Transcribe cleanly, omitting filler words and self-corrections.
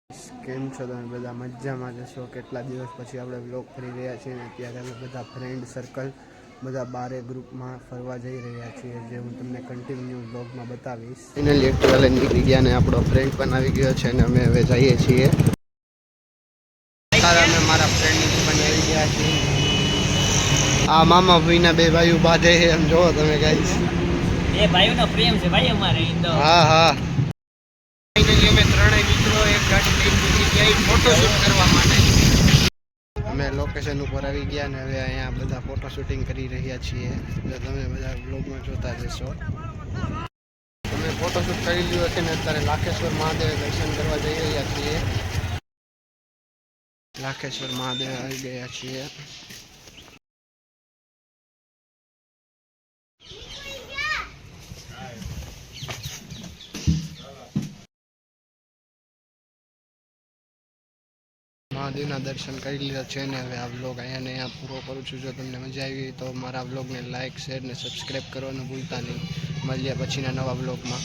કેમ છો તમે બધા? મજામાં જશો? કેટલા દિવસ પછી આપણે બ્લોગ કરી રહ્યા છીએ. અત્યારે અમે બધા ફ્રેન્ડ સર્કલ બધા બારે ગ્રુપમાં ફરવા જઈ રહ્યા છીએ, જે હું તમને કન્ટિન્યુ બ્લોગમાં બતાવીશ. ફાઇનલી એક્ટિવા લઈને નીકળી ગયા ને આપણો ફ્રેન્ડ પણ આવી ગયો છે અને અમે હવે જઈએ છીએ. અમે મારા ફ્રેન્ડની દુકાને આવી ગયા છીએ. આ મામા ભાઈના બે ભાઈઓ બાંધે છે, એમ જોવો તમે ગાઈસ. એ ભાઈઓનો પ્રેમ છે ભાઈ અમારે. હા હા. ફાઇનલી અમે ત્રણેય મિત્રો એક ગાડી લઈને નીકળી ગયા ફોટોશૂટ કરવા માટે. અમે લોકેશન ઉપર આવી ગયા ને હવે અહીંયા બધા ફોટો શૂટિંગ કરી રહ્યા છીએ. તમે બધા બ્લોગમાં જોતા જશો. અમે ફોટોશૂટ કરી લીધું છે ને અત્યારે લાખેશ્વર મહાદેવ દર્શન કરવા જઈ રહ્યા છીએ. લાખેશ્વર મહાદેવ આવી ગયા છીએ. મહાદેવના દર્શન કરી લીધા છે ને હવે આ બ્લોગ અહીંયા પૂરો કરું છું. જો તમને મજા આવી તો મારા બ્લોગને લાઇક શેર ને સબસ્ક્રાઈબ કરવાનું ભૂલતા નહીં. મળીએ પછીના નવા બ્લોગમાં.